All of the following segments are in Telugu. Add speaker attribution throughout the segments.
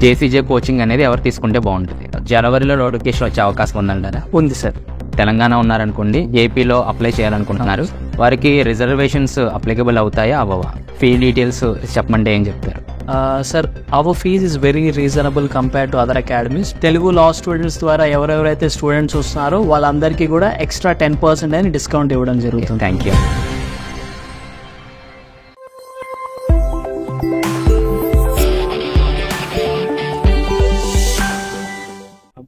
Speaker 1: జేసీజే కోచింగ్ అనేది ఎవరు తీసుకుంటే బాగుంటుంది? జనవరిలో నోటిఫికేషన్ వచ్చే అవకాశం ఉందంటారా?
Speaker 2: ఉంది సార్.
Speaker 1: తెలంగాణ ఉన్నారనుకోండి, ఏపీలో అప్లై చేయాలనుకుంటున్నారు, వారికి రిజర్వేషన్స్ అప్లికబుల్ అవుతాయా అవ్వవా? ఫీ డీటెయిల్స్ చెప్పమంటే ఏం చెప్తారు?
Speaker 2: Sir, our fees is very reasonable compare to other academies. Telugu law students ద్వారా ఎవరెవరైతే స్టూడెంట్స్ వస్తున్నారో వాళ్ళందరికీ కూడా ఎక్స్ట్రా 10% అని డిస్కౌంట్ ఇవ్వడం జరుగుతుంది.
Speaker 1: Thank you.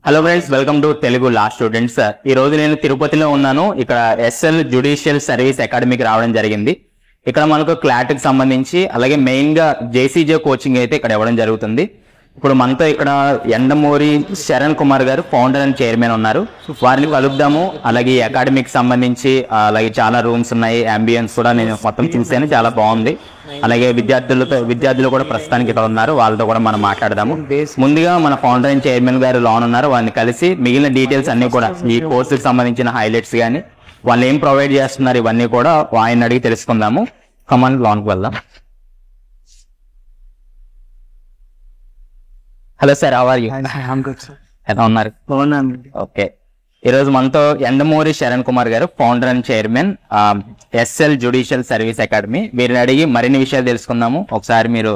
Speaker 1: Hello friends, welcome to Telugu law students. ఈ రోజు నేను తిరుపతిలో ఉన్నాను. ఇక్కడ ఎస్ఎల్ జ్యుడిషియల్ సర్వీస్ అకాడమీకి రావడం జరిగింది. ఇక్కడ మనకు క్లాట్కి సంబంధించి అలాగే మెయిన్ గా జేసీజే కోచింగ్ అయితే ఇక్కడ ఇవ్వడం జరుగుతుంది. ఇప్పుడు మనతో ఇక్కడ Yandamuri Sharan Kumar garu founder and chairman ఉన్నారు. వారిని కలుద్దాము. అలాగే ఈ అకాడమీకి సంబంధించి అలాగే చాలా రూమ్స్ ఉన్నాయి, అంబియన్స్ కూడా నేను మొత్తం చూసాను, చాలా బాగుంది. అలాగే విద్యార్థులు కూడా ప్రస్తుతానికి ఇక్కడ ఉన్నారు, వాళ్ళతో కూడా మనం మాట్లాడదాము. ముందుగా మన ఫౌండర్ అండ్ చైర్మన్ గారు లోన్ ఉన్నారు, వారిని కలిసి మిగిలిన డీటెయిల్స్ అన్ని కూడా ఈ కోర్సుకి సంబంధించిన హైలైట్స్ కానీ వాళ్ళు ఏం ప్రొవైడ్ చేస్తున్నారు ఇవన్నీ కూడా ఆయన అడిగి తెలుసుకుందాము. కమాన్, లోన్కి వెళ్దాం. Hello sir, how are you? ఎలా ఉన్నారు? ఓకే. ఈరోజు మనతో Yandamuri Sharan Kumar garu founder and chairman SL judicial service academy. వీరిని అడిగి మరిన్ని విషయాలు తెలుసుకుందాము. ఒకసారి మీరు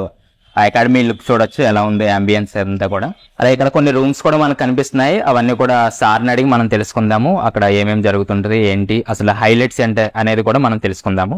Speaker 1: ఆ అకాడమీ లుక్ చూడొచ్చు, ఎలా ఉంది అంబియన్స్ అంతా కూడా. అలాగే ఇక్కడ కొన్ని రూమ్స్ కూడా మనకు కనిపిస్తున్నాయి, అవన్నీ కూడా సార్ని అడిగి మనం తెలుసుకుందాము. అక్కడ ఏమేమి జరుగుతుంటది, ఏంటి అసలు హైలైట్స్ ఏంటి అనేది కూడా మనం తెలుసుకుందాము.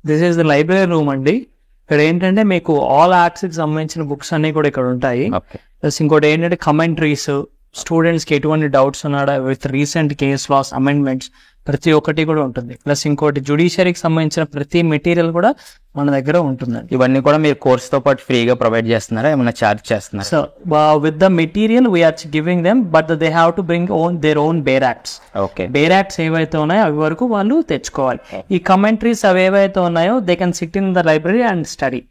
Speaker 2: This is the library room అండి. ఇక్కడ ఏంటంటే మీకు ఆల్ ఆర్ట్స్ కి సంబంధించిన బుక్స్ అన్ని కూడా ఇక్కడ ఉంటాయి. ప్లస్ ఇంకోటి ఏంటంటే కమెంట్రీస్, స్టూడెంట్స్ కి ఎటువంటి డౌట్స్ ఉన్నాడా with recent case laws amendments ప్రతి ఒక్కటి కూడా ఉంటుంది. ప్లస్ ఇంకోటి జ్యుడిషియరీకి సంబంధించిన ప్రతి మెటీరియల్ కూడా మన దగ్గర ఉంటుందండి.
Speaker 1: ఇవన్నీ కూడా మీరు కోర్స్ తో పాటు ఫ్రీగా ప్రొవైడ్ చేస్తున్నారా, ఏమైనా చార్జ్ చేస్తున్నారా?
Speaker 2: So with the material we are giving them, but they have to bring their own bare acts.
Speaker 1: Okay.
Speaker 2: Bare acts ఏవైతే ఉన్నాయో అవి వరకు వాళ్ళు తెచ్చుకోవాలి. ఈ కమెంట్రీస్ అవి ఏవైతే ఉన్నాయో they can SIT in the library and study.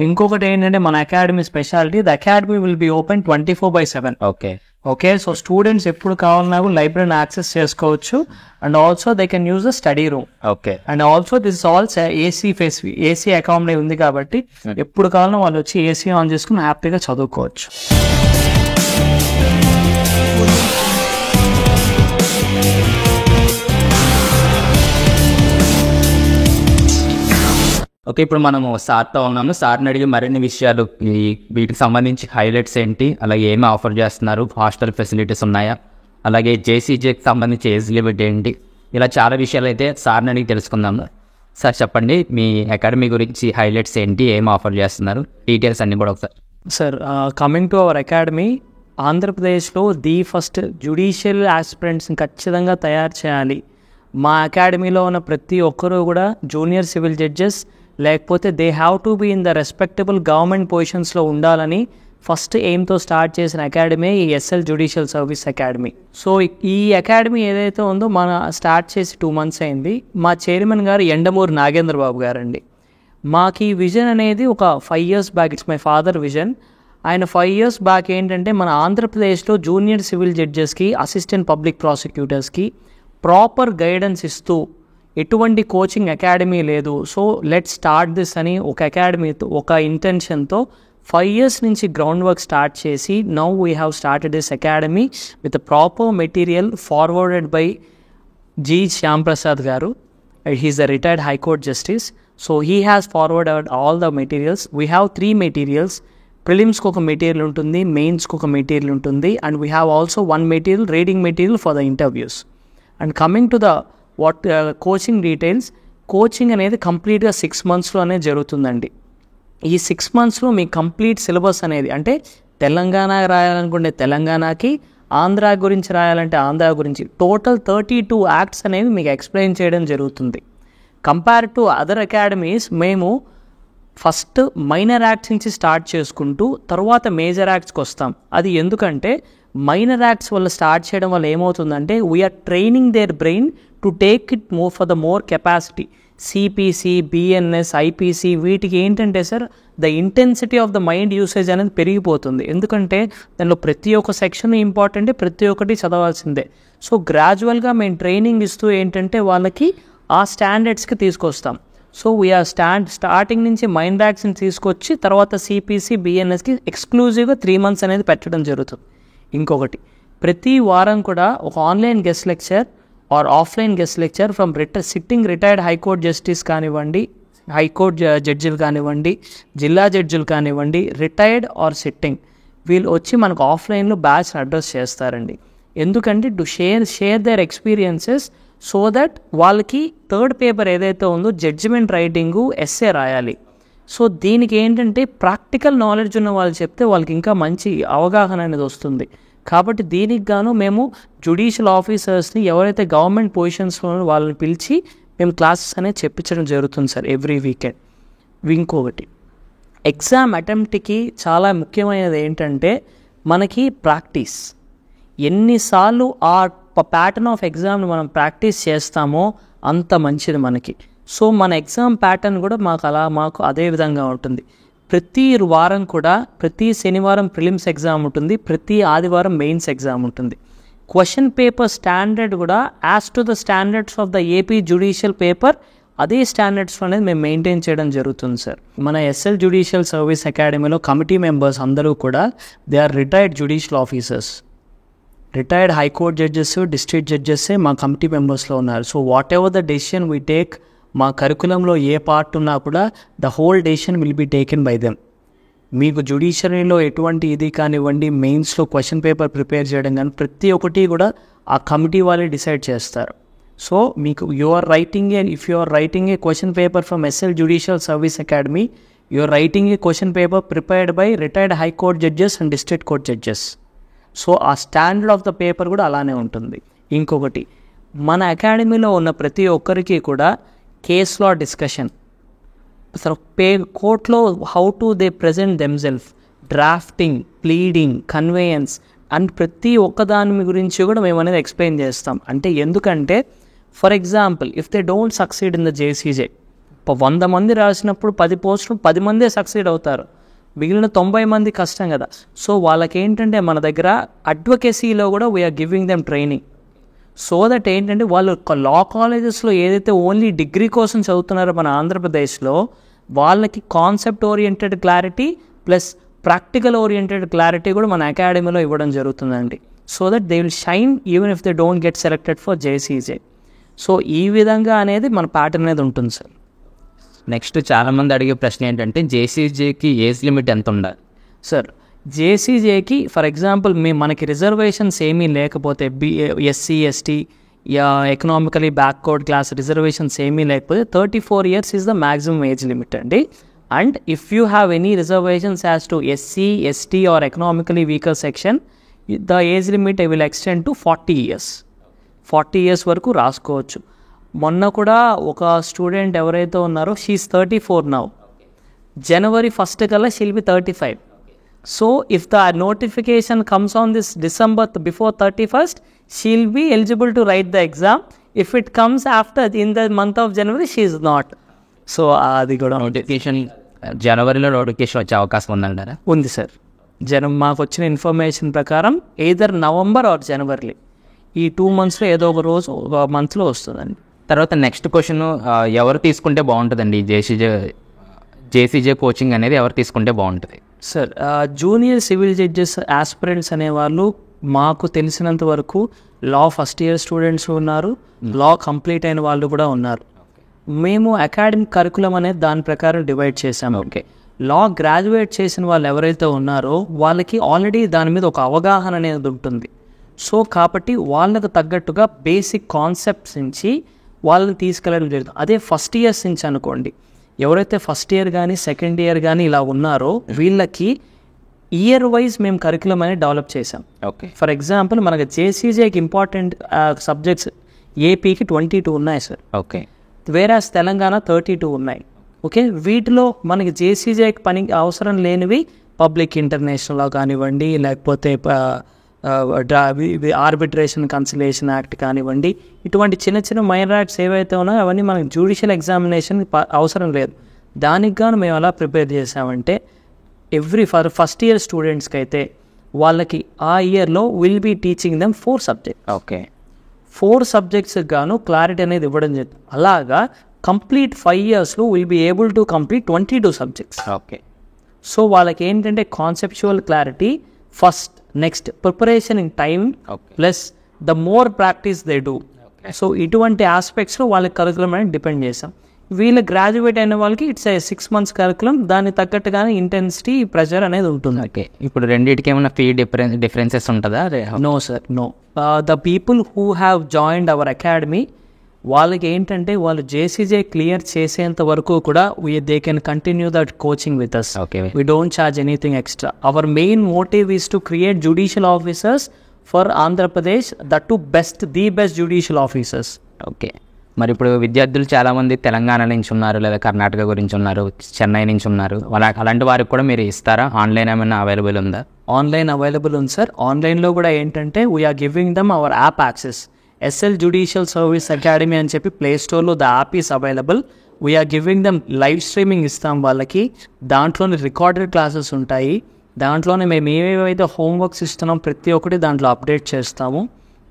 Speaker 2: ఇంకొకటి ఏంటంటే మన academy speciality, the academy will be open 24/7.
Speaker 1: Okay.
Speaker 2: Okay, so students ఎప్పుడు కావాలన్నా లైబ్రరీని యాక్సెస్ చేసుకోవచ్చు. And also they can use the study room.
Speaker 1: Okay.
Speaker 2: And also this all AC accommodate ఉంది కాబట్టి ఎప్పుడు కావాలన్నా వాళ్ళు వచ్చి ఏసీ ఆన్ చేసుకుని హ్యాపీగా చదువుకోవచ్చు.
Speaker 1: ఓకే, ఇప్పుడు మనము సార్తో ఉన్నాము. సార్ని అడిగి మరిన్ని విషయాలు వీటికి సంబంధించి హైలైట్స్ ఏంటి, అలాగే ఏమి ఆఫర్ చేస్తున్నారు, హాస్టల్ ఫెసిలిటీస్ ఉన్నాయా, అలాగే జేసీజేకి సంబంధించి ఏజ్ లిమిట్ ఏంటి, ఇలా చాలా విషయాలు అయితే సార్ని అడిగి తెలుసుకుందాము. సార్ చెప్పండి, మీ అకాడమీ గురించి హైలైట్స్ ఏంటి, ఏం ఆఫర్ చేస్తున్నారు, డీటెయిల్స్ అన్ని కూడా ఒకసారి.
Speaker 2: Sir, coming to our academy, ఆంధ్రప్రదేశ్లో ది ఫస్ట్ జ్యుడిషియల్ ఆస్పిరెంట్స్ని ఖచ్చితంగా తయారు చేయాలి. మా అకాడమీలో ఉన్న ప్రతి ఒక్కరూ కూడా జూనియర్ సివిల్ జడ్జెస్ లేకపోతే they have to be in the respectable government పొజిషన్స్లో ఉండాలని ఫస్ట్ ఎయిమ్తో స్టార్ట్ చేసిన అకాడమీ ఈ SL judicial service academy. So ఈ అకాడమీ ఏదైతే ఉందో మన స్టార్ట్ చేసి 2 months అయింది. మా చైర్మన్ గారు ఎండమూరి నాగేంద్ర బాబు గారండి. మాకు ఈ విజన్ అనేది ఒక 5 years back, it's my father vision. ఆయన 5 years బ్యాక్ ఏంటంటే మన ఆంధ్రప్రదేశ్లో జూనియర్ సివిల్ జడ్జెస్కి, అసిస్టెంట్ పబ్లిక్ ప్రాసిక్యూటర్స్కి ప్రాపర్ గైడెన్స్ ఇస్తూ ఎటువంటి కోచింగ్ అకాడమీ లేదు, సో లెట్ స్టార్ట్ దిస్ అని ఒక అకాడమీతో, ఒక ఇంటెన్షన్తో 5 years నుంచి గ్రౌండ్ వర్క్ స్టార్ట్ చేసి now we have started this academy with proper material forwarded by G Shyamprasad గారు. He's a retired High Court Justice. So he has forwarded all the materials. We have 3 materials. Prelims-కు ఒక మెటీరియల్ ఉంటుంది, మెయిన్స్కి ఒక మెటీరియల్ ఉంటుంది, and we have also 1 material reading material for the interviews. And coming to the coaching details, coaching అనేది కంప్లీట్గా 6 monthsలోనే జరుగుతుందండి. ఈ 6 monthsలో మీ కంప్లీట్ సిలబస్ అనేది, అంటే తెలంగాణ రాయాలనుకుంటే తెలంగాణకి, ఆంధ్ర గురించి రాయాలంటే ఆంధ్ర గురించి, టోటల్ 32 యాక్ట్స్ అనేవి మీకు ఎక్స్ప్లెయిన్ చేయడం జరుగుతుంది. కంపేర్ టు అదర్ అకాడమీస్ మేము ఫస్ట్ మైనర్ యాక్ట్స్ నుంచి స్టార్ట్ చేసుకుంటూ తర్వాత మేజర్ యాక్ట్స్కి వస్తాం. అది ఎందుకంటే మైనర్ యాక్ట్స్ వల్ల స్టార్ట్ చేయడం వల్ల ఏమవుతుందంటే we are training their brain to take it more for the more capacity. CPC, BNS, IPC వీటికి ఏంటంటే sir the intensity of the mind usage అనేది పెరిగిపోతుంది. ఎందుకంటే దానిలో ప్రతి ఒక్క సెక్షన్ ఇంపార్టెంటే, ప్రతి ఒక్కటి చదవాల్సిందే. సో గ్రాడ్యువల్గా మేము ట్రైనింగ్ ఇస్తూ ఏంటంటే వాళ్ళకి ఆ స్టాండర్డ్స్కి తీసుకొస్తాం. సో వీఆర్ స్టార్టింగ్ నుంచి మైండ్ యాక్ట్స్ని తీసుకొచ్చి తర్వాత సిపిసి, బిఎన్ఎస్కి ఎక్స్క్లూజివ్గా 3 months అనేది పెట్టడం జరుగుతుంది. ఇంకొకటి, ప్రతి వారం కూడా ఒక online guest lecture or offline guest lecture from sitting retired high court justice కానివ్వండి, హైకోర్ట్ జడ్జిలు కానివ్వండి, జిల్లా జడ్జిలు కానివ్వండి, రిటైర్డ్ ఆర్ సిట్టింగ్, వీళ్ళు వచ్చి మనకు ఆఫ్లైన్లో బ్యాచ్ అడ్రస్ చేస్తారండి. ఎందుకంటే to share their experiences so that వాళ్ళకి 3rd పేపర్ ఏదైతే ఉందో జడ్జిమెంట్ రైటింగు, ఎస్సే రాయాలి. సో దీనికి ఏంటంటే ప్రాక్టికల్ నాలెడ్జ్ ఉన్న వాళ్ళు చెప్తే వాళ్ళకి ఇంకా మంచి అవగాహన అనేది వస్తుంది. కాబట్టి దీనికి గాను మేము జ్యుడిషియల్ ఆఫీసర్స్ని ఎవరైతే గవర్నమెంట్ పొజిషన్స్లో వాళ్ళని పిలిచి మేము క్లాసెస్ అనేది చెప్పించడం జరుగుతుంది సార్ ఎవ్రీ వీకెండ్. ఇంకొకటి, ఎగ్జామ్ అటెంప్ట్కి చాలా ముఖ్యమైనది ఏంటంటే మనకి ప్రాక్టీస్. ఎన్నిసార్లు ఆ ప్యాటర్న్ ఆఫ్ ఎగ్జామ్ని మనం ప్రాక్టీస్ చేస్తామో అంత మంచిది మనకి. సో మన ఎగ్జామ్ ప్యాటర్న్ కూడా మాకు అదే విధంగా ఉంటుంది. ప్రతి వారం కూడా, ప్రతి శనివారం ప్రిలిమ్స్ ఎగ్జామ్ ఉంటుంది, ప్రతి ఆదివారం మెయిన్స్ ఎగ్జామ్ ఉంటుంది. క్వశ్చన్ పేపర్ స్టాండర్డ్ కూడా as to the standards of the AP judicial paper అదే స్టాండర్డ్స్ అనేది మేము మెయింటైన్ చేయడం జరుగుతుంది సార్. మన ఎస్ఎల్ జ్యుడిషియల్ సర్వీస్ అకాడమీలో కమిటీ మెంబర్స్ అందరూ కూడా they are retired judicial officers. Retired high court judges, district జడ్జెస్సే మా కమిటీ మెంబర్స్లో ఉన్నారు. So whatever the decision we take, మా కరికులంలో ఏ పార్ట్ ఉన్నా కూడా the whole decision will be taken by them. మీకు జ్యుడిషియరీలో ఎటువంటి ఇది కానివ్వండి, మెయిన్స్లో క్వశ్చన్ పేపర్ ప్రిపేర్ చేయడం కానీ ప్రతి ఒక్కటి కూడా ఆ కమిటీ వాళ్ళే డిసైడ్ చేస్తారు. సో మీకు if you are writing a question paper from SL judicial service academy, you are writing a question paper prepared by retired high court judges and district court judges. So ఆ స్టాండర్డ్ ఆఫ్ ద పేపర్ కూడా అలానే ఉంటుంది. ఇంకొకటి, మన అకాడమీలో ఉన్న ప్రతి ఒక్కరికి కూడా కేస్ లా డిస్కషన్, కోర్టులో how to they present themself, drafting, pleading, conveyance and ప్రతి ఒక్కదాని గురించి కూడా మేము అనేది ఎక్స్ప్లెయిన్ చేస్తాం. అంటే ఎందుకంటే for example if they don't succeed in the JCJ, 100 మంది రాసినప్పుడు 10 పోస్టులు 10 మందే సక్సీడ్ అవుతారు, మిగిలిన 90 మంది కష్టం కదా. సో వాళ్ళకి ఏంటంటే మన దగ్గర అడ్వకేసీలో కూడా we are giving them training. So that ఏంటంటే వాళ్ళు లా కాలేజెస్లో ఏదైతే ఓన్లీ డిగ్రీ కోసం చదువుతున్నారో మన ఆంధ్రప్రదేశ్లో, వాళ్ళకి concept oriented clarity plus practical oriented clarity కూడా మన అకాడమీలో ఇవ్వడం జరుగుతుందండి. So that they will shine even if they don't get selected for JCJ. So ఈ విధంగా అనేది మన ప్యాటర్న్ అనేది ఉంటుంది సార్.
Speaker 1: నెక్స్ట్ చాలామంది అడిగే ప్రశ్న ఏంటంటే జేసీజేకి ఏజ్ లిమిట్ ఎంత ఉండాలి
Speaker 2: సార్? జేసీజేకి ఫర్ ఎగ్జాంపుల్ మనకి రిజర్వేషన్స్ ఏమీ లేకపోతే, SC ST economically backward class reservations ఏమీ లేకపోతే 34 years is the maximum age limit అండి. And if you have any reservations as to SC, ST or economically weaker section, the age limit will extend to 40 years. 40 years వరకు రాసుకోవచ్చు. మొన్న కూడా ఒక స్టూడెంట్ ఎవరైతే ఉన్నారో షీఈస్ 34 నౌ, January 1st కల్లా she'll be 35. So if the notification comes on this December before 31st, she'll be eligible to write the exam. If it comes after in the month of January, she is not. So అది కూడా
Speaker 1: నోటిఫికేషన్ జనవరిలో నోటిఫికేషన్ వచ్చే అవకాశం ఉందంటారా?
Speaker 2: ఉంది సార్. మాకు వచ్చిన ఇన్ఫర్మేషన్ ప్రకారం ఎయిదర్ నవంబర్ ఆర్ జనవరి, ఈ 2 monthsలో ఏదో ఒక రోజు ఒక మంత్లో వస్తుందండి.
Speaker 1: తర్వాత నెక్స్ట్ క్వశ్చన్, ఎవరు తీసుకుంటే బాగుంటుందండి జేసీజే కోచింగ్ అనేది ఎవరు తీసుకుంటే బాగుంటుంది?
Speaker 2: Sir, junior civil judges aspirants అనేవాళ్ళు మాకు తెలిసినంత వరకు లా ఫస్ట్ ఇయర్ స్టూడెంట్స్ ఉన్నారు, లా కంప్లీట్ అయిన వాళ్ళు కూడా ఉన్నారు. మేము అకాడమిక్ కరికులం అనేది దాని ప్రకారం డివైడ్ చేసాము.
Speaker 1: ఓకే,
Speaker 2: లా గ్రాడ్యుయేట్ చేసిన వాళ్ళు ఎవరైతే ఉన్నారో వాళ్ళకి ఆల్రెడీ దాని మీద ఒక అవగాహన అనేది ఉంటుంది. సో కాబట్టి వాళ్ళకు తగ్గట్టుగా బేసిక్ కాన్సెప్ట్స్ నుంచి వాళ్ళని తీసుకెళ్ళడం జరుగుతుంది. అదే ఫస్ట్ ఇయర్స్ నుంచి అనుకోండి, ఎవరైతే ఫస్ట్ ఇయర్ కానీ సెకండ్ ఇయర్ కానీ ఇలా ఉన్నారో వీళ్ళకి ఇయర్ వైజ్ మేము కరికులం అనేది డెవలప్ చేసాం.
Speaker 1: ఓకే,
Speaker 2: ఫర్ ఎగ్జాంపుల్ మనకి జేసీజేకి ఇంపార్టెంట్ సబ్జెక్ట్స్ ఏపీకి 22 ఉన్నాయి సార్.
Speaker 1: ఓకే,
Speaker 2: వేరాస్ తెలంగాణ 32 ఉన్నాయి. ఓకే, వీటిలో మనకి జేసీజేకి పని అవసరం లేనివి పబ్లిక్ ఇంటర్నేషనల్లో కానివ్వండి, లేకపోతే ఆర్బిట్రేషన్ కన్సిలేషన్ యాక్ట్ కానివ్వండి, ఇటువంటి చిన్న చిన్న మైనర్ యాక్ట్స్ ఏవైతే ఉన్నాయో అవన్నీ మనకి జ్యుడిషియల్ ఎగ్జామినేషన్ అవసరం లేదు. దానికి గాను మేము ఎలా ప్రిపేర్ చేసామంటే ఫస్ట్ ఇయర్ స్టూడెంట్స్కి అయితే వాళ్ళకి ఆ ఇయర్లో will be teaching them 4 subjects.
Speaker 1: Okay,
Speaker 2: 4 subjects గాను క్లారిటీ అనేది ఇవ్వడం జరుగుతుంది. అలాగా కంప్లీట్ 5 yearsలో will be able to complete 22 subjects.
Speaker 1: Okay,
Speaker 2: so వాళ్ళకి ఏంటంటే conceptual clarity first, next preparation in time plus the more practice they do. So ఇటువంటి ఆస్పెక్ట్స్లో వాళ్ళకి కరికులం అనేది డిపెండ్ చేసాం. వీళ్ళు గ్రాడ్యుయేట్ అయిన వాళ్ళకి ఇట్స్ 6 months కరికులం, దానికి తగ్గట్టుగానే ఇంటెన్సిటీ ప్రెషర్ అనేది ఉంటుంది.
Speaker 1: ఓకే, ఇప్పుడు రెండింటికి ఏమైనా ఫీ డిఫరెన్సెస్ ఉంటుందా?
Speaker 2: No sir, no. The people who have joined our academy వాళ్ళకి ఏంటంటే వాళ్ళు జేసీజే క్లియర్ చేసేంత వరకు కూడా they can continue that coaching with us.
Speaker 1: Okay,
Speaker 2: we don't charge anything extra. Our main motive is to create judicial officers for Andhra Pradesh, that to the best judicial officers.
Speaker 1: Okay, మరి ఇప్పుడు విద్యార్థులు చాలామంది తెలంగాణ నుంచి ఉన్నారు, లేదా కర్ణాటక గురించి ఉన్నారు, చెన్నై నుంచి ఉన్నారు, అలాంటి వారికి కూడా మీరు ఇస్తారా? ఆన్లైన్ ఏమైనా అవైలబుల్ ఉందా?
Speaker 2: ఆన్లైన్ అవైలబుల్ ఉంది సార్. ఆన్లైన్లో కూడా ఏంటంటే we are giving them our app access. SL judicial service academy అని చెప్పి ప్లే స్టోర్లో the app is available. We are giving them live streaming ఇస్తాం వాళ్ళకి. దాంట్లోనే రికార్డెడ్ క్లాసెస్ ఉంటాయి. దాంట్లోనే మేము ఏవేవైతే హోంవర్క్స్ ఇస్తున్నాం ప్రతి ఒక్కటి దాంట్లో అప్డేట్ చేస్తాము.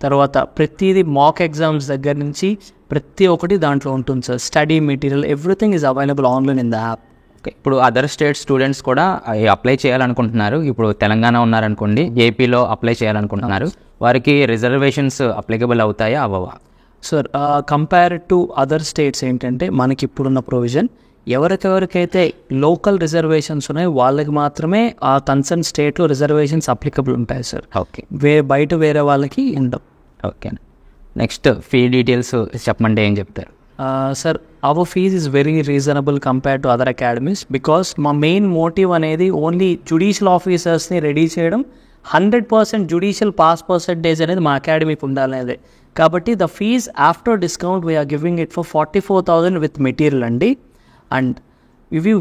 Speaker 2: తర్వాత ప్రతిదీ మాక్ ఎగ్జామ్స్ దగ్గర నుంచి ప్రతి ఒక్కటి దాంట్లో ఉంటుంది sir. Study material everything is available online in the app.
Speaker 1: Okay, ఇప్పుడు అదర్ స్టేట్ స్టూడెంట్స్ కూడా అప్లై చేయాలనుకుంటున్నారు. ఇప్పుడు తెలంగాణ ఉన్నారనుకోండి, ఏపీలో అప్లై చేయాలనుకుంటున్నారు, వారికి రిజర్వేషన్స్ అప్లికబుల్ అవుతాయా అవ్వవా?
Speaker 2: Sir, compare to other states ఏంటంటే మనకి ఇప్పుడున్న ప్రొవిజన్ ఎవరికెవరికైతే లోకల్ రిజర్వేషన్స్ ఉన్నాయో వాళ్ళకి మాత్రమే ఆ కన్సర్న్ స్టేట్లో రిజర్వేషన్స్ అప్లికబుల్ ఉంటాయి సార్.
Speaker 1: ఓకే,
Speaker 2: బయట వేరే వాళ్ళకి ఉండవు.
Speaker 1: ఓకే, నెక్స్ట్ ఫీ డీటెయిల్స్ చెప్పమంటే ఏం చెప్తారు?
Speaker 2: Sir, our fees is very reasonable compare to other academies. Because మా మెయిన్ మోటివ్ అనేది ఓన్లీ జ్యుడిషియల్ ఆఫీసర్స్ని రెడీ చేయడం. 100% జ్యుడిషియల్ పాస్ పర్సెంటేజ్ అనేది మా అకాడమీకి ఉండాలనేది. కాబట్టి the fees after discount we are giving it for 44,000 with material అండి. అండ్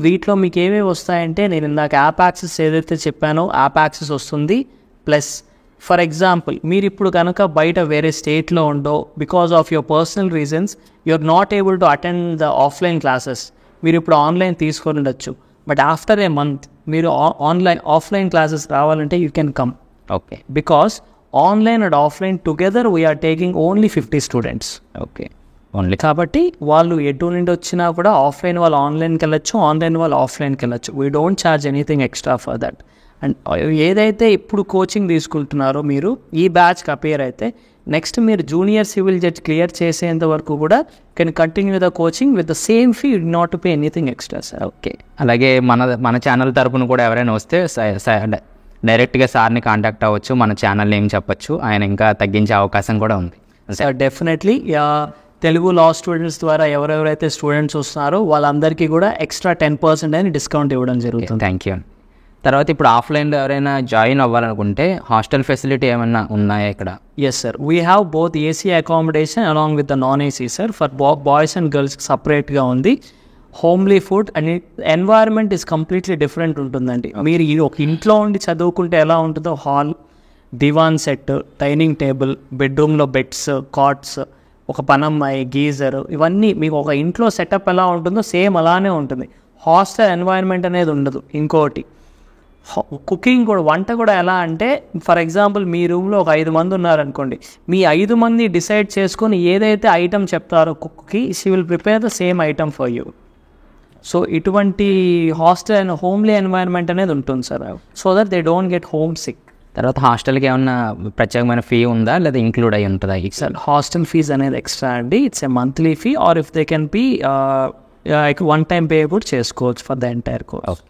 Speaker 2: వీటిలో మీకు ఏమేమి వస్తాయంటే నేను ఇందాక యాప్ యాక్సెస్ ఏదైతే చెప్పానో యాప్ యాక్సెస్ వస్తుంది. ప్లస్ ఫర్ ఎగ్జాంపుల్ మీరు ఇప్పుడు కనుక బయట వేరే స్టేట్లో ఉండో because of your personal reasons you are not able to attend the offline classes. మీరు ఇప్పుడు ఆన్లైన్ తీసుకొని ఉండొచ్చు. బట్ ఆఫ్టర్ ఏ మంత్ మీరు ఆఫ్లైన్ క్లాసెస్ రావాలంటే you can come.
Speaker 1: Okay,
Speaker 2: because online and offline together we are taking only 50 students.
Speaker 1: Okay, only.
Speaker 2: కాబట్టి వాళ్ళు ఎటు నుండి వచ్చినా కూడా ఆఫ్లైన్ వాళ్ళు ఆన్లైన్కి వెళ్ళొచ్చు, ఆన్లైన్ వాళ్ళు ఆఫ్లైన్కి వెళ్ళొచ్చు. We don't charge anything extra for that. And ఏదైతే ఇప్పుడు కోచింగ్ తీసుకుంటున్నారో మీరు ఈ బ్యాచ్కి అపేర్ అయితే నెక్స్ట్ మీరు జూనియర్ సివిల్ జడ్జ్ క్లియర్ చేసేంత వరకు కూడా can continue the coaching with the same fee, not to pay anything extra sir.
Speaker 1: Okay, అలాగే మన ఛానల్ తరపున కూడా ఎవరైనా వస్తే డైరెక్ట్గా సార్ని కాంటాక్ట్ అవ్వచ్చు, మన ఛానల్ నేమ్ చెప్పచ్చు, ఆయన ఇంకా తగ్గించే అవకాశం కూడా ఉంది
Speaker 2: sir. Definitely Telugu law students ద్వారా ఎవరెవరైతే స్టూడెంట్స్ వస్తున్నారో వాళ్ళందరికీ కూడా ఎక్స్ట్రా 10% అని డిస్కౌంట్ ఇవ్వడం జరుగుతుంది.
Speaker 1: Thank you. తర్వాత ఇప్పుడు ఆఫ్లైన్లో ఎవరైనా జాయిన్ అవ్వాలనుకుంటే హాస్టల్ ఫెసిలిటీ ఏమైనా ఉన్నాయా ఇక్కడ?
Speaker 2: Yes sir, we have both AC accommodation along with the non AC sir. For boys and గర్ల్స్కి సపరేట్గా ఉంది. Homely food and environment is completely different ఉంటుందండి. మీరు ఒక ఇంట్లో ఉండి చదువుకుంటే ఎలా ఉంటుందో hall, divan set, dining table, బెడ్రూమ్లో బెడ్స్, కాట్స్, ఒక పనమ్మాయి, గీజర్, ఇవన్నీ మీకు ఒక ఇంట్లో సెటప్ ఎలా ఉంటుందో సేమ్ అలానే ఉంటుంది. హాస్టల్ ఎన్వైరన్మెంట్ అనేది ఉండదు. ఇంకోటి కుకింగ్ కూడా, వంట కూడా ఎలా అంటే ఫర్ ఎగ్జాంపుల్ మీ రూమ్లో ఒక 5 మంది ఉన్నారనుకోండి, మీ 5 మంది డిసైడ్ చేసుకొని ఏదైతే ఐటమ్ చెప్తారో కుక్కి, she will prepare the same item for you. So ఇటువంటి హాస్టల్ అండ్ హోమ్లీ ఎన్వైరన్మెంట్ అనేది ఉంటుంది sir, so that they don't get homesick.
Speaker 1: తర్వాత హాస్టల్కి ఏమన్నా ప్రత్యేకమైన ఫీ ఉందా లేదా ఇంక్లూడ్ అయి ఉంటుందా?
Speaker 2: సార్ హాస్టల్ ఫీజ్ అనేది ఎక్స్ట్రా అండి, it's a monthly fee, or if they can be one time pay కూడా చేసుకోవచ్చు for the entire course.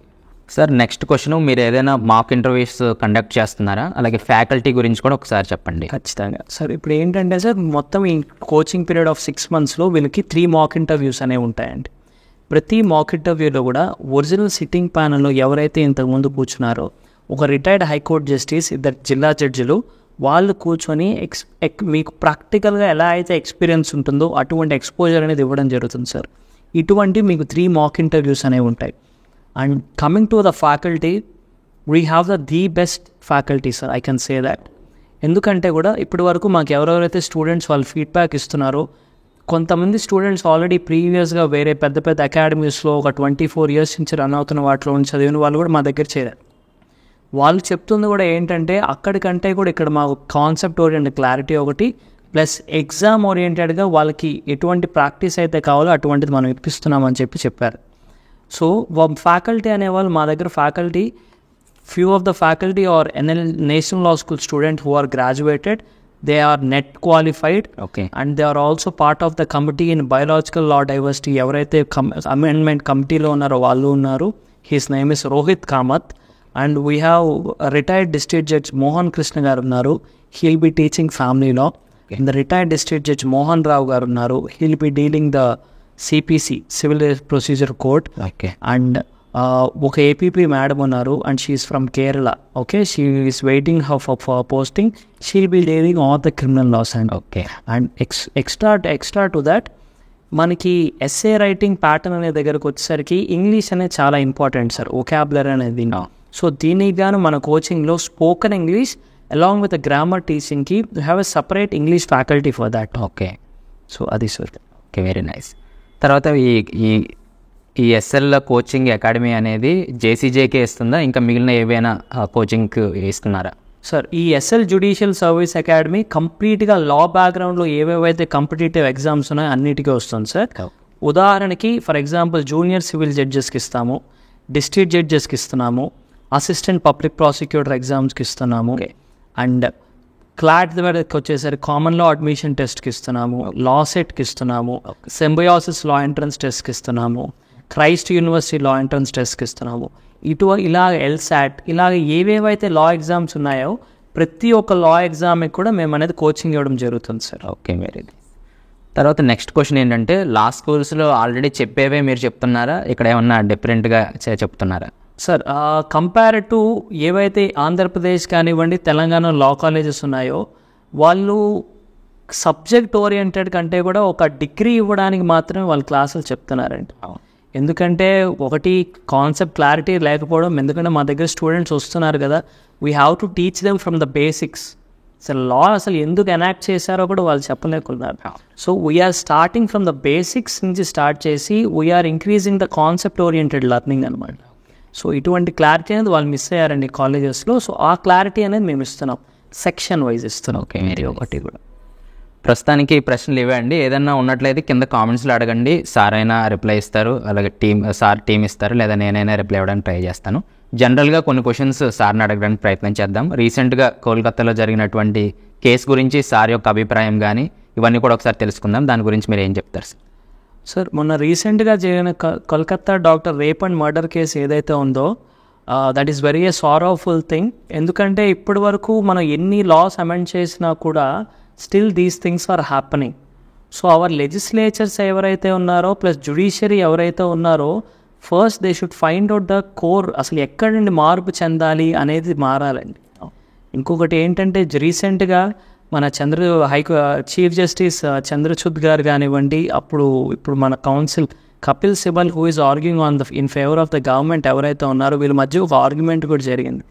Speaker 1: Sir next question, మీరు ఏదైనా మాక్ ఇంటర్వ్యూస్ కండక్ట్ చేస్తున్నారా? అలాగే ఫ్యాకల్టీ గురించి కూడా ఒకసారి చెప్పండి.
Speaker 2: ఖచ్చితంగా సార్. ఇప్పుడు ఏంటంటే సార్, మొత్తం ఈ కోచింగ్ పీరియడ్ ఆఫ్ 6 monthsలో వీళ్ళకి 3 mock interviews అనేవి ఉంటాయండి. ప్రతి మాక్ ఇంటర్వ్యూలో కూడా ఒరిజినల్ సిట్టింగ్ ప్యానల్లో ఎవరైతే ఇంతకుముందు కూర్చున్నారో, ఒక రిటైర్డ్ హైకోర్టు జస్టిస్, 2 జిల్లా జడ్జిలు, వాళ్ళు కూర్చొని మీకు ప్రాక్టికల్గా ఎలా అయితే ఎక్స్పీరియన్స్ ఉంటుందో అటువంటి ఎక్స్పోజర్ అనేది ఇవ్వడం జరుగుతుంది సార్. ఇటువంటి మీకు 3 mock interviews అనేవి ఉంటాయి. And coming to the faculty, we have the best faculty sir, I can say that. ఎందుకంటే కూడా ఇప్పటి వరకు మాకు ఎవరెవరైతే స్టూడెంట్స్ వాళ్ళు ఫీడ్బ్యాక్ ఇస్తున్నారో, కొంతమంది స్టూడెంట్స్ ఆల్రెడీ ప్రీవియస్గా వేరే పెద్ద పెద్ద అకాడమీస్లో ఒక 24 years నుంచి రన్ అవుతున్న వాటిలో నుంచి చదివిన వాళ్ళు కూడా మా దగ్గర చేరారు. వాళ్ళు చెప్తుంది కూడా ఏంటంటే, అక్కడికంటే కూడా ఇక్కడ మాకు కాన్సెప్ట్ ఓరియంటెడ్ క్లారిటీ ఒకటి, ప్లస్ ఎగ్జామ్ ఓరియంటెడ్గా వాళ్ళకి ఎటువంటి ప్రాక్టీస్ అయితే కావాలో అటువంటిది మనం ఇప్పిస్తున్నామని చెప్పారు. సో ఫ్యాకల్టీ అనేవాళ్ళు మా దగ్గర faculty, few of the faculty are national law school student who are graduated, they are NET qualified, and they are also part of the committee in biological law diversity. ఎవరైతే అమెండ్మెంట్ కమిటీలో ఉన్నారో వాళ్ళు ఉన్నారు. His name is Rohit Kamath. And we have retired district judge Mohan Krishna garu ఉన్నారు, he'll be teaching family law. And the retired district judge Mohan Rao garu ఉన్నారు, he'll B dealing the CPC civil procedure court. And ఒక ఏపీపీ మేడం ఉన్నారు, and she is from Kerala. Okay, she is waiting for posting, she will be dealing all the criminal laws. And and extra to that, మనకి ఎస్ఏ రైటింగ్ ప్యాటర్న్ అనే దగ్గరకు వచ్చేసరికి ఇంగ్లీష్ అనేది చాలా ఇంపార్టెంట్ సార్, వొకాబులరీ అనేది. సో దీనికి గాను మన కోచింగ్లో spoken English along with grammar టీచింగ్కి have a separate English faculty for that.
Speaker 1: Okay,
Speaker 2: so అది సార్.
Speaker 1: Okay, very nice. తర్వాత ఈ ఎస్ఎల్ కోచింగ్ అకాడమీ అనేది జేసీజేకే ఇస్తుందా, ఇంకా మిగిలిన ఏవైనా కోచింగ్కి ఇస్తున్నారా?
Speaker 2: సార్, ఈ ఎస్ఎల్ జ్యుడిషియల్ సర్వీస్ అకాడమీ కంప్లీట్గా లా బ్యాక్గ్రౌండ్లో ఏవేవైతే కాంపిటేటివ్ ఎగ్జామ్స్ ఉన్నాయో అన్నిటికీ వస్తుంది సార్. ఉదాహరణకి ఫర్ ఎగ్జాంపుల్ జూనియర్ సివిల్ జడ్జెస్కి ఇస్తాము, డిస్ట్రిక్ట్ జడ్జెస్కి ఇస్తున్నాము, అసిస్టెంట్ పబ్లిక్ ప్రాసిక్యూటర్ ఎగ్జామ్స్కి ఇస్తున్నాము, అండ్ క్లాట్ దగ్గరకు వచ్చేసరికి కామన్ లా అడ్మిషన్ టెస్ట్కి ఇస్తున్నాము, లా సెట్కి ఇస్తున్నాము, సింబయాసిస్ లా ఎంట్రన్స్ టెస్ట్కి ఇస్తున్నాము, క్రైస్ట్ యూనివర్సిటీ లా ఎంట్రన్స్ టెస్ట్కి ఇస్తున్నాము. ఇలా ఎల్సాట్, ఇలాగ ఏవేవైతే లా ఎగ్జామ్స్ ఉన్నాయో ప్రతి ఒక్క లా ఎగ్జామ్కి కూడా మేము అనేది కోచింగ్ ఇవ్వడం జరుగుతుంది సార్.
Speaker 1: Okay, very nice. తర్వాత నెక్స్ట్ క్వశ్చన్ ఏంటంటే, లా స్కూల్స్లో ఆల్రెడీ చెప్పేవే మీరు చెప్తున్నారా, ఇక్కడ ఏమన్నా డిఫరెంట్గా చెప్తున్నారా?
Speaker 2: సార్, కంపేర్ టు ఏవైతే ఆంధ్రప్రదేశ్ కానివ్వండి, తెలంగాణ లా కాలేజెస్ ఉన్నాయో, వాళ్ళు సబ్జెక్ట్ ఓరియంటెడ్ కంటే కూడా ఒక డిగ్రీ ఇవ్వడానికి మాత్రమే వాళ్ళు క్లాసులు చెప్తున్నారండి. ఎందుకంటే ఒకటి కాన్సెప్ట్ క్లారిటీ లేకపోవడం, ఎందుకంటే మా దగ్గర స్టూడెంట్స్ వస్తున్నారు కదా, we have to teach them from the basics. అసలు లా అసలు ఎందుకు ఎనాక్ట్ చేశారో కూడా వాళ్ళు చెప్పలేకున్నారు. So we are starting from the basics నుంచి స్టార్ట్ చేసి we are increasing the concept oriented learning అనమాట. సో ఇటువంటి క్లారిటీ అనేది వాళ్ళు మిస్ అయ్యారండి కాలేజెస్లో. సో ఆ క్లారిటీ అనేది మేము ఇస్తున్నాం, సెక్షన్ వైజ్ ఇస్తున్నాం.
Speaker 1: ఓకే, మీరు ఒకటి కూడా ప్రస్తుతానికి ప్రశ్నలు ఇవ్వండి, ఏదన్నా ఉన్నట్లయితే కింద కామెంట్స్లో అడగండి, సార్ అయినా రిప్లై ఇస్తారు, అలాగే టీమ్ ఇస్తారు, లేదా నేనైనా రిప్లై ఇవ్వడానికి ట్రై చేస్తాను. జనరల్గా కొన్ని క్వశ్చన్స్ సార్ని అడగడానికి ప్రయత్నం చేద్దాం. రీసెంట్గా కోల్కతాలో జరిగినటువంటి కేసు గురించి సార్ యొక్క అభిప్రాయం కానీ ఇవన్నీ కూడా ఒకసారి తెలుసుకుందాం. దాని గురించి మీరు ఏం చెప్తారు సార్?
Speaker 2: సార్, మొన్న రీసెంట్గా జరిగిన Kolkata doctor rape and murder case ఏదైతే ఉందో, that is very sorrowful thing. ఎందుకంటే ఇప్పటి వరకు మనం ఎన్ని లాస్ అమెండ్ చేసినా కూడా still these things are happening. So our legislatures ఎవరైతే ఉన్నారో ప్లస్ జ్యుడిషియరీ ఎవరైతే ఉన్నారో, first they should find out the core, అసలు ఎక్కడి నుండి మార్పు చెందాలి అనేది మారాలండి. ఇంకొకటి ఏంటంటే, రీసెంట్గా మన చీఫ్ జస్టిస్ చంద్రచూడ్ గారు కానివ్వండి, ఇప్పుడు మన council Kapil Sibal who is arguing in favour of the government ఎవరైతే ఉన్నారో, వీళ్ళ మధ్య ఒక ఆర్గ్యుమెంట్ కూడా జరిగింది.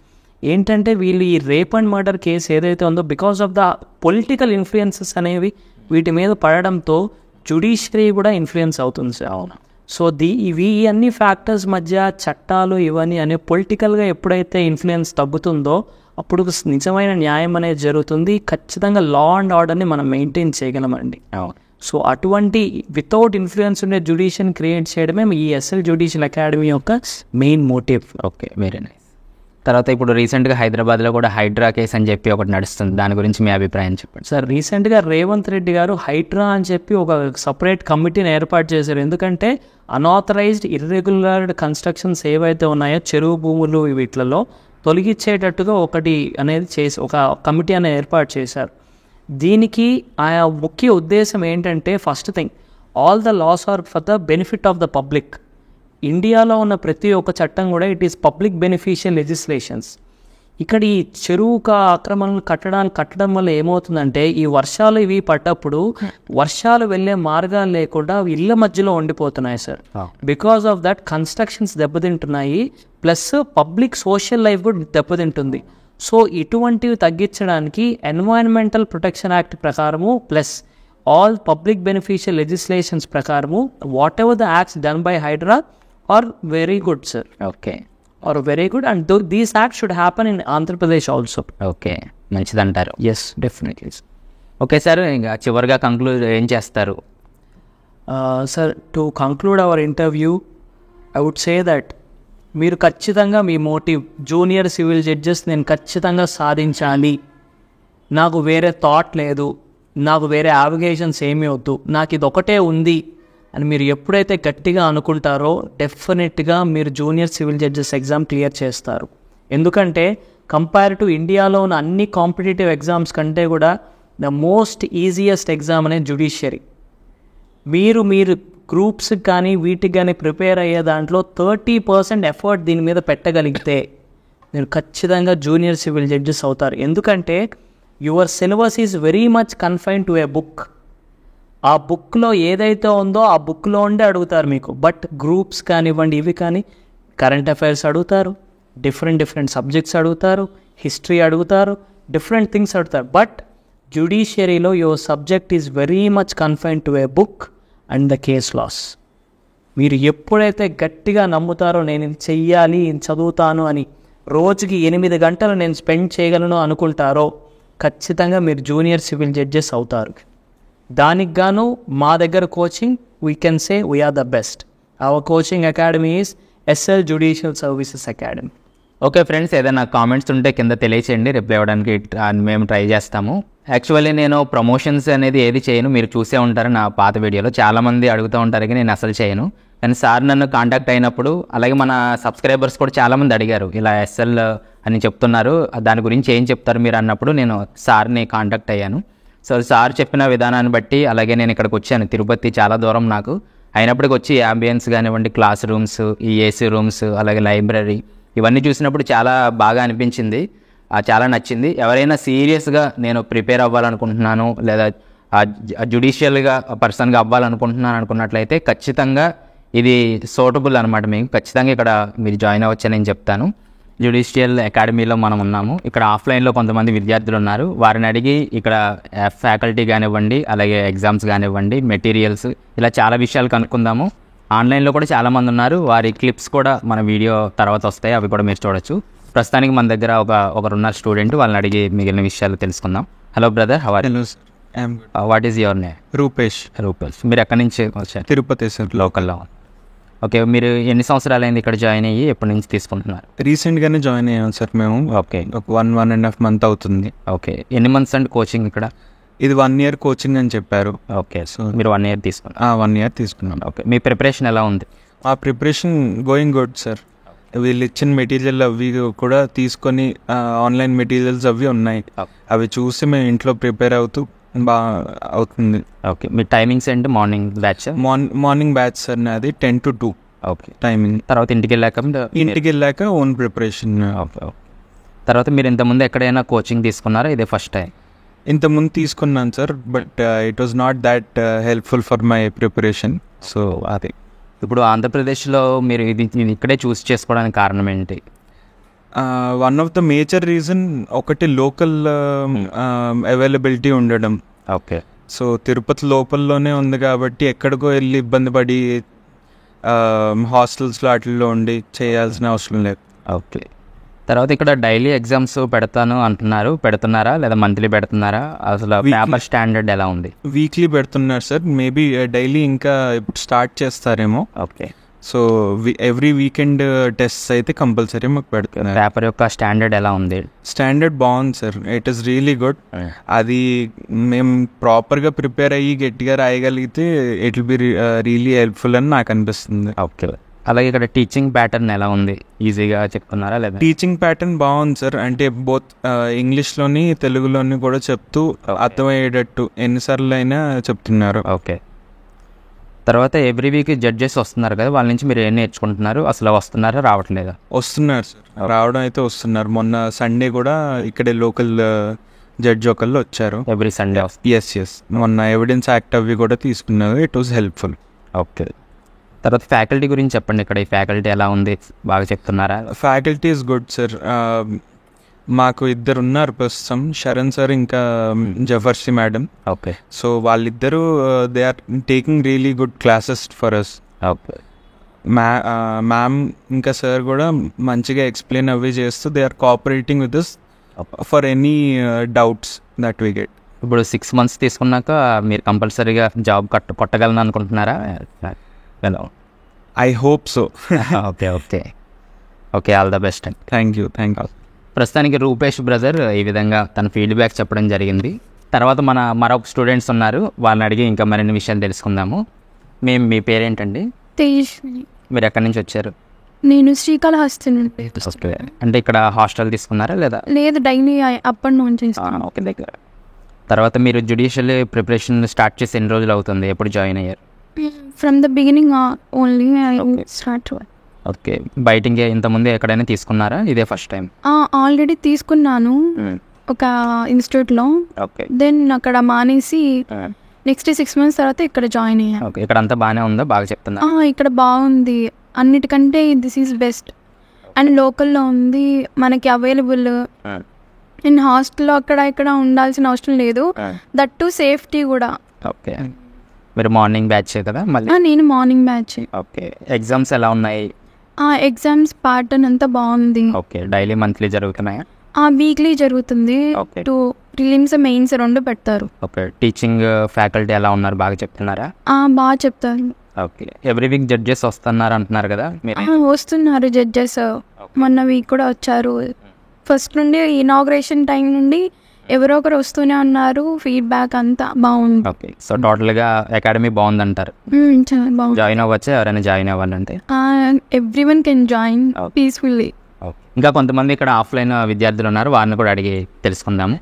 Speaker 2: ఏంటంటే, వీళ్ళు ఈ రేప్ అండ్ మర్డర్ కేసు ఏదైతే ఉందో, because of the political influences అనేవి వీటి మీద పడడంతో జ్యుడిషియరీ కూడా ఇన్ఫ్లుయెన్స్ అవుతుంది సార్. అవును. సో ఇవి అన్ని ఫ్యాక్టర్స్ మధ్య చట్టాలు ఇవన్నీ అనే పొలిటికల్గా ఎప్పుడైతే ఇన్ఫ్లుయెన్స్ తగ్గుతుందో అప్పుడు నిజమైన న్యాయం అనేది జరుగుతుంది. ఖచ్చితంగా లా అండ్ ఆర్డర్ని మనం మెయింటైన్ చేయగలమండి. సో అటువంటి వితౌట్ ఇన్ఫ్లుయెన్స్ ఉండే జ్యుడిషియల్ క్రియేట్ చేయడమే ఈ ఎస్ఎల్ జ్యుడిషియల్ అకాడమీ యొక్క main motive.
Speaker 1: Okay, very nice. తర్వాత ఇప్పుడు రీసెంట్గా హైదరాబాద్లో కూడా హైడ్రా కేసు అని చెప్పి ఒకటి నడుస్తుంది, దాని గురించి మీ అభిప్రాయం చెప్పండి.
Speaker 2: సార్, రీసెంట్గా రేవంత్ రెడ్డి గారు హైడ్రా అని చెప్పి ఒక సపరేట్ కమిటీని ఏర్పాటు చేశారు. ఎందుకంటే అనాథరైజ్డ్ ఇర్రెగ్యులర్ కన్స్ట్రక్షన్స్ ఏవైతే ఉన్నాయో చెరువు భూములు వీటిలలో తొలగించేటట్టుగా ఒకటి అనేది ఒక కమిటీ అనేది ఏర్పాటు చేశారు. దీనికి ఆ ముఖ్య ఉద్దేశం ఏంటంటే first thing, all the laws are for the benefit of the public. ఇండియాలో ఉన్న ప్రతి ఒక్క చట్టం కూడా it is public beneficial legislations. ఇక్కడ ఈ చెరువు ఆక్రమణలు కట్టడం వల్ల ఏమవుతుందంటే ఈ వర్షాలు ఇవి పడ్డప్పుడు వర్షాలు వెళ్ళే మార్గాలు లేకుండా ఇళ్ళ మధ్యలో ఉండిపోతున్నాయి sir. Because of that constructions దెబ్బతింటున్నాయి, ప్లస్ పబ్లిక్ సోషల్ లైఫ్ కూడా దెబ్బతింటుంది. సో ఇటువంటివి తగ్గించడానికి ఎన్వైరన్మెంటల్ ప్రొటెక్షన్ యాక్ట్ ప్రకారము plus all public beneficial legislations ప్రకారము whatever the acts done by Hydraa are very good sir.
Speaker 1: Okay,
Speaker 2: are very good and these act should happen in Andhra Pradesh also.
Speaker 1: Okay, మంచిదంటారు.
Speaker 2: Yes, definitely.
Speaker 1: ఓకే సార్, ఇంకా చివరిగా కంక్లూడ్ ఏం చేస్తారు?
Speaker 2: Sir, to conclude our interview I would say that మీరు ఖచ్చితంగా మీ మోటివ్ జూనియర్ సివిల్ జడ్జెస్ నేను ఖచ్చితంగా సాధించాలి, నాకు వేరే థాట్ లేదు, నాకు వేరే అప్లికేషన్స్ ఏమీ వద్దు, నాకు ఇది ఒకటే ఉంది అని మీరు ఎప్పుడైతే గట్టిగా అనుకుంటారో డెఫినెట్గా మీరు junior civil judges exam clear చేస్తారు. ఎందుకంటే కంపేర్ టు ఇండియాలో ఉన్న అన్ని కాంపిటేటివ్ ఎగ్జామ్స్ కంటే కూడా ద మోస్ట్ ఈజియెస్ట్ ఎగ్జామ్ అనేది జ్యుడిషియరీ. మీరు గ్రూప్స్కి కానీ వీటికి కానీ ప్రిపేర్ అయ్యే దాంట్లో 30% ఎఫర్ట్ దీని మీద పెట్టగలిగితే మీరు ఖచ్చితంగా జూనియర్ సివిల్ జడ్జెస్ అవుతారు. ఎందుకంటే your syllabus is very much confine to a book. ఆ బుక్లో ఏదైతే ఉందో ఆ బుక్లో ఉండే అడుగుతారు మీకు. బట్ గ్రూప్స్ కానివ్వండి ఇవి కానీ కరెంట్ అఫైర్స్ అడుగుతారు, డిఫరెంట్ సబ్జెక్ట్స్ అడుగుతారు, హిస్టరీ అడుగుతారు, డిఫరెంట్ థింగ్స్ అడుగుతారు. బట్ జ్యుడిషియరీలో your subject is very much confine to a book and the case laws. మీరు ఎప్పుడైతే గట్టిగా నమ్ముతారో నేను ఇది చెయ్యాలి, చదువుతాను అని, రోజుకి 8 గంటలు నేను స్పెండ్ చేయగలను అనుకుంటారో ఖచ్చితంగా మీరు జూనియర్ సివిల్ జడ్జెస్ అవుతారు. దానికి గాను మా దగ్గర coaching we can say we are the best. Our coaching academy is SL judicial services academy.
Speaker 1: Okay friends, ఏదైనా కామెంట్స్ ఉంటే కింద తెలియచేయండి, రిప్లై ఇవ్వడానికి మేము ట్రై చేస్తాము. యాక్చువల్లీ నేను ప్రమోషన్స్ అనేది ఏది చేయను, మీరు చూసే ఉంటారు నా పాత వీడియోలో చాలామంది అడుగుతూ ఉంటారు కానీ నేను అసలు చేయను. కానీ సార్ నన్ను కాంటాక్ట్ అయినప్పుడు, అలాగే మన సబ్స్క్రైబర్స్ కూడా చాలామంది అడిగారు ఇలా ఎస్ఎల్ అని చెప్తున్నారు, దాని గురించి ఏం చెప్తారు మీరు అన్నప్పుడు నేను సార్ని కాంటాక్ట్ అయ్యాను. సో సార్ చెప్పిన విధానాన్ని బట్టి అలాగే నేను ఇక్కడికి వచ్చాను. తిరుపతి చాలా దూరం నాకు, అయినప్పటికీ వచ్చి యాంబియన్స్ కానివ్వండి, క్లాస్ రూమ్స్, ఈ ఏసీ రూమ్స్, అలాగే లైబ్రరీ ఇవన్నీ చూసినప్పుడు చాలా బాగా అనిపించింది, చాలా నచ్చింది. ఎవరైనా సీరియస్గా నేను ప్రిపేర్ అవ్వాలనుకుంటున్నాను లేదా జ్యుడిషియల్గా పర్సన్గా అవ్వాలనుకుంటున్నాను అనుకున్నట్లయితే ఖచ్చితంగా ఇది సూటబుల్ అనమాట. మీకు ఖచ్చితంగా ఇక్కడ మీరు జాయిన్ అవ్వచ్చని నేను చెప్తాను. జ్యుడిషియల్ అకాడమీలో మనం ఉన్నాము. ఇక్కడ ఆఫ్లైన్లో కొంతమంది విద్యార్థులు ఉన్నారు, వారిని అడిగి ఇక్కడ ఫ్యాకల్టీ కానివ్వండి, అలాగే ఎగ్జామ్స్ కానివ్వండి, మెటీరియల్స్, ఇలా చాలా విషయాలు కనుక్కుందాము. ఆన్లైన్లో కూడా చాలామంది ఉన్నారు, వారి క్లిప్స్ కూడా మన వీడియో తర్వాత వస్తాయి, అవి కూడా మీరు చూడొచ్చు. ప్రస్తుతానికి మన దగ్గర ఒకరున్నారు స్టూడెంట్, వాళ్ళని అడిగి మిగిలిన విషయాలు తెలుసుకుందాం. Hello brother, how are you? What is your name?
Speaker 3: Rupesh.
Speaker 1: మీరు ఎక్కడి నుంచి వచ్చారు?
Speaker 3: తిరుపతి సార్,
Speaker 1: లోకల్లో. ఓకే, మీరు ఎన్ని సంవత్సరాలు అయింది ఇక్కడ జాయిన్ అయ్యి, ఎప్పటి నుంచి తీసుకుంటున్నారు?
Speaker 3: రీసెంట్గానే జాయిన్ అయ్యాం సార్ మేము.
Speaker 1: ఓకే,
Speaker 3: ఒక 1.5 month అవుతుంది.
Speaker 1: ఓకే, ఎన్ని మంత్స్ అండి కోచింగ్ ఇక్కడ?
Speaker 3: ఇది 1 year కోచింగ్ అని చెప్పారు.
Speaker 1: ఓకే, సో మీరు 1 year తీసుకున్నారు?
Speaker 3: 1 year తీసుకున్నాం.
Speaker 1: ఓకే, మీ ప్రిపరేషన్ ఎలా ఉంది?
Speaker 3: మా ప్రిపరేషన్ గోయింగ్ గుడ్ సార్. వీళ్ళు ఇచ్చిన మెటీరియల్ అవి కూడా తీసుకొని ఆన్లైన్ మెటీరియల్స్ అవి ఉన్నాయి, అవి చూసి మేము ఇంట్లో ప్రిపేర్ అవుతూ బాగా అవుతుంది.
Speaker 1: ఓకే, మీ టైమింగ్స్ ఏంటి? Morning batch?
Speaker 3: Morning batch sir నాది 10 to 2.
Speaker 1: Okay,
Speaker 3: timing.
Speaker 1: తర్వాత ఇంటికి వెళ్ళాక
Speaker 3: ఓన్ ప్రిపరేషన్.
Speaker 1: ఓకే, తర్వాత మీరు ఇంతకుముందు ఎక్కడైనా కోచింగ్ తీసుకున్నారా, ఇదే ఫస్ట్ టైం?
Speaker 3: ఇంతకుముందు తీసుకున్నాను sir, but it was not that helpful for my preparation. So అదే
Speaker 1: ఇప్పుడు ఆంధ్రప్రదేశ్లో మీరు ఇది ఇక్కడే చూస్ చేసుకోవడానికి కారణం ఏంటి?
Speaker 3: One of the major reason ఒకటి లోకల్ అవైలబిలిటీ ఉండడం.
Speaker 1: ఓకే,
Speaker 3: సో తిరుపతి లోపల్లోనే ఉంది కాబట్టి ఎక్కడికో వెళ్ళి ఇబ్బంది పడి హాస్టల్స్లో వాటిల్లో ఉండి చేయాల్సిన అవసరం లేదు.
Speaker 1: ఓకే. తర్వాత ఇక్కడ డైలీ ఎగ్జామ్స్ పెడుతున్నారా లేదా మంత్లీ పెడుతున్నారా? అసలు పేపర్ స్టాండర్డ్ ఎలా ఉంది?
Speaker 3: వీక్లీ పెడుతున్నారు సార్, మేబీ డైలీ ఇంకా స్టార్ట్ చేస్తారేమో.
Speaker 1: Okay.
Speaker 3: So every weekend test అయితే కంపల్సరీ మాకు పెడుతున్నారు.
Speaker 1: పేపర్ యొక్క స్టాండర్డ్ ఎలా ఉంది?
Speaker 3: స్టాండర్డ్ బాగుంది sir, it is really good. అది మేము ప్రాపర్గా ప్రిపేర్ అయ్యి గట్టిగా రాయగలిగితే it will be really helpful అని నాకు అనిపిస్తుంది.
Speaker 1: ఓకే. అలాగే ఇక్కడ టీచింగ్ ప్యాటర్న్ ఎలా ఉంది? ఈజీగా చెప్తున్నారా లేదా?
Speaker 3: టీచింగ్ ప్యాటర్న్ బాగుంది సార్, అంటే బోత్ ఇంగ్లీష్లోని తెలుగులోని కూడా చెప్తూ అర్థమయ్యేటట్టు ఎన్నిసార్లు అయినా చెప్తున్నారు.
Speaker 1: ఓకే. తర్వాత ఎవ్రీ వీక్ జడ్జెస్ వస్తున్నారు కదా, వాళ్ళ నుంచి మీరు ఏం నేర్చుకుంటున్నారు? అసలు వస్తున్నారా రావట్లేదా?
Speaker 3: వస్తున్నారు సార్, రావడం అయితే వస్తున్నారు. మొన్న సండే కూడా ఇక్కడే లోకల్ జడ్జ్ ఒకళ్ళు వచ్చారు.
Speaker 1: Every Sunday?
Speaker 3: ఎస్. మొన్న ఎవిడెన్స్ యాక్ట్ అవి కూడా తీసుకున్నారు, ఇట్ వాజ్ హెల్ప్ఫుల్.
Speaker 1: ఓకే. తర్వాత ఫ్యాకల్టీ గురించి చెప్పండి. ఇక్కడ ఈ ఫ్యాకల్టీ ఎలా ఉంది? బాగా చెప్తున్నారా?
Speaker 3: Faculty is good sir. మాకు ఇద్దరు ఉన్నారు ప్రస్తుతం, శరణ్ సార్ ఇంకా జఫర్సీ మేడం.
Speaker 1: ఓకే.
Speaker 3: సో వాళ్ళిద్దరూ they are taking really good classes for us.
Speaker 1: Okay.
Speaker 3: Ma'am ఇంకా సార్ కూడా మంచిగా ఎక్స్ప్లెయిన్ అవి చేస్తూ they are cooperating with us for any doubts that we get.
Speaker 1: ఇప్పుడు 6 months తీసుకున్నాక మీరు కంపల్సరీగా జాబ్ కొట్టగలను అనుకుంటున్నారా?
Speaker 3: I hope so.
Speaker 1: Okay. All the best.
Speaker 3: Thank you.
Speaker 1: ప్రస్తుతానికి రూపేష్ బ్రదర్ ఈ విధంగా తన ఫీడ్బ్యాక్ చెప్పడం జరిగింది. తర్వాత మరొక స్టూడెంట్స్ ఉన్నారు, వాళ్ళని అడిగి ఇంకా మరిన్ని విషయాలు తెలుసుకుందాము. మీ పేరేంటండి?
Speaker 4: తేజస్విని.
Speaker 1: మీరు ఎక్కడి నుంచి వచ్చారు?
Speaker 4: నేను శ్రీకాళహస్తి నుండి.
Speaker 1: ఓకే. అంటే ఇక్కడ హాస్టల్ తీసుకున్నారా లేదా?
Speaker 4: లేదు, డైలీ అప్ అండ్ డౌన్ చేస్తాను.
Speaker 1: ఓకే. దగ్గర. తర్వాత మీరు జ్యుడిషియల్ ప్రిపరేషన్ స్టార్ట్ చేసి ఎన్ని రోజులు అవుతుంది? ఎప్పుడు జాయిన్ అయ్యారు?
Speaker 4: From the beginning only I start.
Speaker 1: Okay. బయట ఇంతకుముందు ఎక్కడైనా తీసుకున్నారా? ఇదే ఫస్ట్ టైం?
Speaker 4: ఆల్రెడీ తీసుకున్నాను ఒక ఇన్స్టిట్యూట్లో.
Speaker 1: ఓకే.
Speaker 4: దెన్ అక్కడ మానేసి నెక్స్ట్ 6 months తర్వాత ఇక్కడ జాయిన్ అయ్యాను.
Speaker 1: ఓకే. ఇక్కడ అంతా బాగానే ఉందా? బాగా చెప్తున్నా?
Speaker 4: ఇక్కడ బాగుంది, అన్నిటికంటే దిస్ ఈజ్ బెస్ట్. అండ్ లోకల్లో ఉంది, మనకి అవైలబుల్. అండ్ హాస్టల్లో అక్కడ ఇక్కడ ఉండాల్సిన అవసరం లేదు, దట్ టు సేఫ్టీ కూడా.
Speaker 1: ఓకే. మీరు మార్నింగ్ బ్యాచ్ కదా మళ్ళీ?
Speaker 4: నేను మార్నింగ్ బ్యాచ్.
Speaker 1: ఓకే. ఎగ్జామ్స్ ఎలా ఉన్నాయి?
Speaker 4: ఎగ్జామ్స్ ప్యాటర్న్ అంతా బాగుంది.
Speaker 1: ఓకే. డైలీ మంత్లీ జరుగుతున్నాయా?
Speaker 4: వీక్లీ జరుగుతుంది. 2 ప్రిలిమ్స్ మెయిన్స్ 2 పెడతారు.
Speaker 1: ఓకే. టీచింగ్ ఫ్యాకల్టీ ఎలా ఉన్నారు? బాగా చెప్తున్నారా?
Speaker 4: బాగా చెప్తారు.
Speaker 1: ఓకే. ఎవ్రీ వీక్ జడ్జెస్ వస్తున్నారు అంటున్నారు కదా మీరు?
Speaker 4: వస్తున్నారు జడ్జెస్. మొన్న వీక్ కూడా వచ్చారు. ఫస్ట్ నుండి ఇనాగ్రేషన్ టైం నుండి ఎవరో ఒకరు వస్తూనే ఉన్నారు. ఫీడ్బ్యాక్ అంతా బాగుంది.
Speaker 1: ఓకే. సో టోటల్గా అకాడమీ బాగుందంటారు?
Speaker 4: చాలా బాగుంది.
Speaker 1: జాయిన్ అవ్వచ్చా? ఎవరైనా జాయిన్ అవ్వాలంటే?
Speaker 4: Everyone can join peacefully.
Speaker 1: ఇంకా కొంతమంది ఇక్కడ ఆఫ్లైన్ విద్యార్థులు ఉన్నారు, వారిని కూడా అడిగి తెలుసుకుందాము.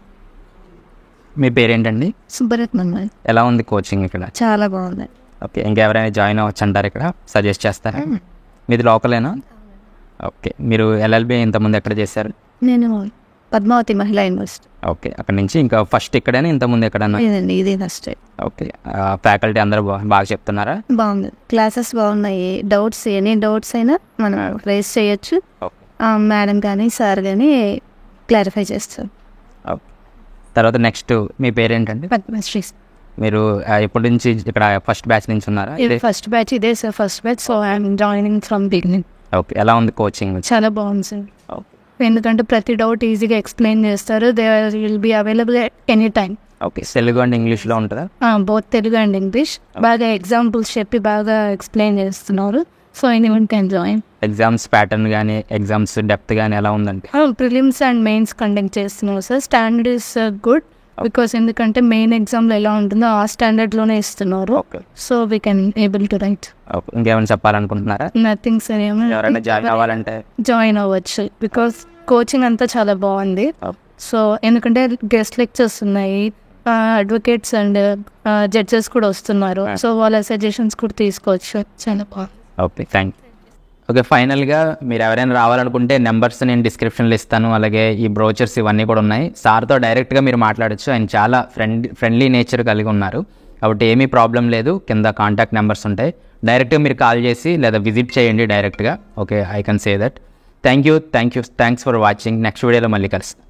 Speaker 1: మీ పేరేంటండి?
Speaker 5: సుబ్బరత్నం.
Speaker 1: ఎలా ఉంది కోచింగ్ ఇక్కడ?
Speaker 5: చాలా బాగుంది.
Speaker 1: ఓకే. ఇంకెవరైనా జాయిన్ అవ్వచ్చు అంటారు ఇక్కడ? సజెస్ట్ చేస్తారా? మీది లోకలేనా? ఓకే. మీరు ఎల్ఎల్బి ఇంతకుముందు ఎక్కడ చేశారు?
Speaker 5: నేను పద్మావతి మహిళా యూనివర్సిటీ.
Speaker 1: ఓకే. అక్కడ నుంచి ఇంకా ఫస్ట్ ఇక్కడైనా ఇంతకుముందు ఎక్కడన్నా?
Speaker 5: లేదండి, ఇదే ఫస్ట్.
Speaker 1: ఓకే. ఫ్యాకల్టీ అందరూ బాగా చెప్తున్నారా?
Speaker 5: బాగుంది, క్లాసెస్ బాగున్నాయి. డౌట్స్ ఎనీ డౌట్స్ అయినా మనం రేస్ చేయొచ్చు. మేడం కానీ సార్ కానీ క్లారిఫై చేస్తారు.
Speaker 1: తర్వాత నెక్స్ట్ మీ పేరేంటండి?
Speaker 5: పద్మశ్రీ.
Speaker 1: మీరు ఎప్పటి నుంచి ఇక్కడ ఫస్ట్ బ్యాచ్ నుంచి ఉన్నారా?
Speaker 5: ఇది ఫస్ట్ బ్యాచ్, ఇదే sir first batch. So I'm joining from beginning.
Speaker 1: Okay. ఎలా ఉంది కోచింగ్?
Speaker 5: చాలా బాగుంది సార్, ఎందుకంటే ప్రతి డౌట్ ఈజీగా ఎక్స్ప్లెయిన్ చేస్తారు. They will be available any time.
Speaker 1: Okay. Telugu and ఇంగ్లీష్లో ఉంటుందా?
Speaker 5: Both Telugu and English. బాగా ఎగ్జాంపుల్స్ చెప్పి బాగా ఎక్స్ప్లెయిన్ చేస్తున్నారు. So anyone can join.
Speaker 1: Exams pattern కానీ ఎగ్జామ్స్ డెప్త్ కానీ ఎలా ఉందంటే?
Speaker 5: ప్రిలిమ్స్ అండ్ మెయిన్స్ కండక్ట్ చేస్తున్నారు sir. Standard is good because ఎందుకంటే మెయిన్ ఎగ్జామ్లో ఎలా ఉంటుందో ఆ స్టాండర్డ్లోనే ఇస్తున్నారు. So we can able to write.
Speaker 1: ఇంకేమైనా చెప్పాలనుకుంటున్నారా?
Speaker 5: Nothing sir.
Speaker 1: ఎవరైనా జాయిన్ అవ్వాలంటే
Speaker 5: జాయిన్ అవ్వచ్చు బికాస్ కోచింగ్ అంతా చాలా బాగుంది. సో ఎందుకంటే గెస్ట్ లెక్చర్స్ ఉన్నాయి, అడ్వకేట్స్ అండ్ జడ్జెస్ కూడా వస్తున్నారు. సో వాళ్ళ సజెషన్స్ కూడా తీసుకోవచ్చు. చాలా బాగుంది.
Speaker 1: ఓకే. Thank you. ఓకే. ఫైనల్గా మీరు ఎవరైనా రావాలనుకుంటే నెంబర్స్ నేను డిస్క్రిప్షన్లో ఇస్తాను. అలాగే ఈ బ్రోచర్స్ ఇవన్నీ కూడా ఉన్నాయి. సార్తో డైరెక్ట్గా మీరు మాట్లాడచ్చు. ఆయన చాలా ఫ్రెండ్లీ నేచర్ కలిగి ఉన్నారు కాబట్టి ఏమీ ప్రాబ్లం లేదు. కింద కాంటాక్ట్ నెంబర్స్ ఉంటాయి, డైరెక్ట్గా మీరు కాల్ చేసి లేదా విజిట్ చేయండి డైరెక్ట్గా. Okay. I can say that. Thanks for watching. Next వీడియోలో మళ్ళీ కలుస్తాను.